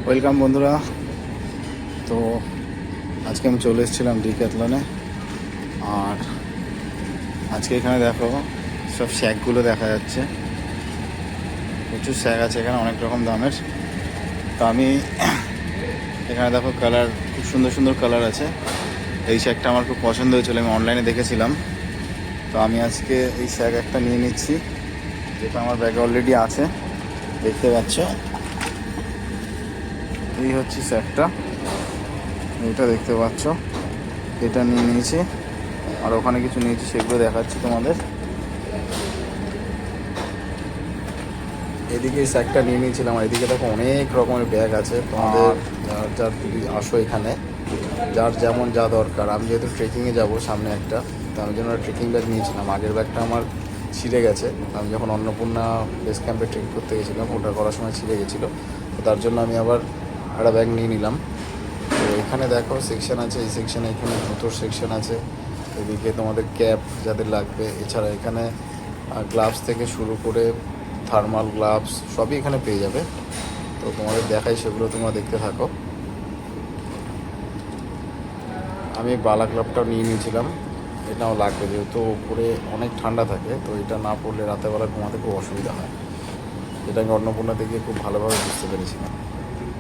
Welcome বন্ধুরা। তো আজকে আমি চলে এসেছিলাম ডিক্যাথলনে। আর আজকে এখানে দেখো সব শ্যাকগুলো দেখা যাচ্ছে, প্রচুর শ্যাক আছে এখানে অনেক রকম দামের। তো আমি এখানে দেখো কালার, খুব সুন্দর সুন্দর কালার আছে। এই শ্যাকটা আমার খুব পছন্দ হয়েছিল, আমি অনলাইনে দেখেছিলাম। তো আমি আজকে এই শ্যাক একটা নিয়ে নিচ্ছি, যেটা আমার ব্যাগে অলরেডি আছে, দেখতে পাচ্ছ। এই হচ্ছে শ্যাকটা, এটা দেখতে পাচ্ছ, এটা নিয়ে নিয়েছি। আর ওখানে কিছু নিয়েছি, সেগুলো দেখাচ্ছি তোমাদের। এদিকে এই স্যাকটা নিয়ে নিয়েছিলাম, আর এদিকে দেখো অনেক রকমের ব্যাগ আছে তোমাদের। যার যদি আসো এখানে, যার যেমন যা দরকার। আমি যেহেতু ট্রেকিংয়ে যাব সামনে একটা, তো আমি জন্য ট্রেকিং ব্যাগ নিয়েছিলাম। আগের ব্যাগটা আমার ছিঁড়ে গেছে, আমি যখন অন্নপূর্ণা বেস ক্যাম্পে ট্রেক করতে গেছিলাম, ওটা করার সময় ছিঁড়ে গেছিলো। তো তার জন্য আমি আবার একটা ব্যাগ নিয়ে নিলাম। তো এখানে দেখো সেকশন আছে, এই সেকশনে এখানে জুতোর সেকশন আছে। এদিকে তোমাদের ক্যাপ যাদের লাগবে, এছাড়া এখানে গ্লাভস থেকে শুরু করে থার্মাল গ্লাভস সবই এখানে পেয়ে যাবে। তো তোমাদের দেখাই, সেগুলো তোমরা দেখতে থাকো। আমি বালা গ্লাভটাও নিয়ে নিয়েছিলাম, এটাও লাগবে যেহেতু উপরে অনেক ঠান্ডা থাকে। তো এটা না পড়লে রাতেরবেলা ঘুমাতে খুব অসুবিধা হয়, এটা আমি অন্নপূর্ণা দেখে খুব ভালোভাবে বুঝতে পেরেছিলাম।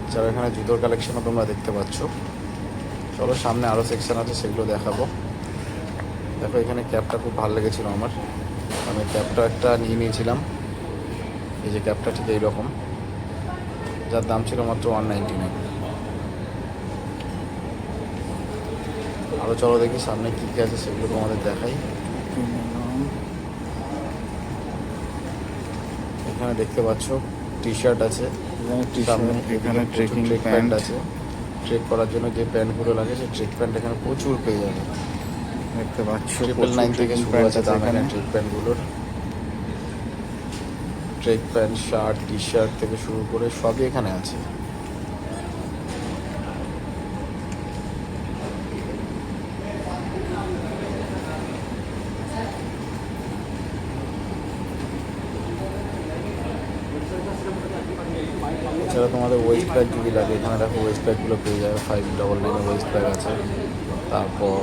এছাড়া এখানে জুতোর কালেকশনও তোমরা দেখতে পাচ্ছ। চলো সামনে আরও সেকশন আছে, সেগুলো দেখাবো। দেখো এখানে ক্যাপটা খুব ভালো লেগেছিলো আমার, আমি ক্যাপটা একটা নিয়ে নিয়েছিলাম। এই যে ক্যাপটা ঠিক এইরকম, যার দাম ছিল মাত্র 199। আরও চলো দেখি সামনে কী কী আছে, সেগুলো তোমাদের দেখাই। এখানে দেখতে পাচ্ছ টি শার্ট আছে, এখানে ট্রেকিং প্যান্ট আছে। ট্রেক করার জন্য যে প্যান্টগুলো লাগে, সেই ট্রেক প্যান্ট এখানে প্রচুর পেয়ে যাবে। দেখতে পাচ্ছ 999 থেকে শুরু আছে দাম এখানে ট্রেক প্যান্টগুলোর। Trek pant, shirt, T shirt থেকে শুরু করে সবই এখানে আছে। এছাড়া তোমাদের ওয়েস্ট ব্যাগ যদি লাগে, এখানে দেখো ওয়েস্ট ব্যাগগুলো পেয়ে যাবে। 599 ওয়েস্ট ব্যাগ আছে। তারপর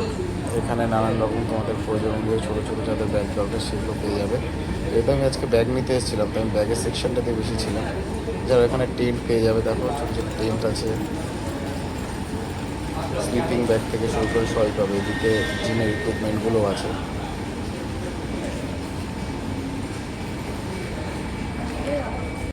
এখানে নানান রকম তোমাদের প্রয়োজনীয় ছোটো ছোটো যাদের ব্যাগ দরকার, সেগুলো পেয়ে যাবে। যেহেতু আমি আজকে ব্যাগ নিতে এসেছিলাম, তো আমি ব্যাগের সেকশনটাতে বেশি ছিলাম। এছাড়া এখানে টেন্ট পেয়ে যাবে, দেখো ছোটো ছোটো টেন্ট আছে। স্লিপিং ব্যাগ থেকে শুরু করে সবই পাবে। এদিকে জিমের ইকুইপমেন্টগুলো আছে।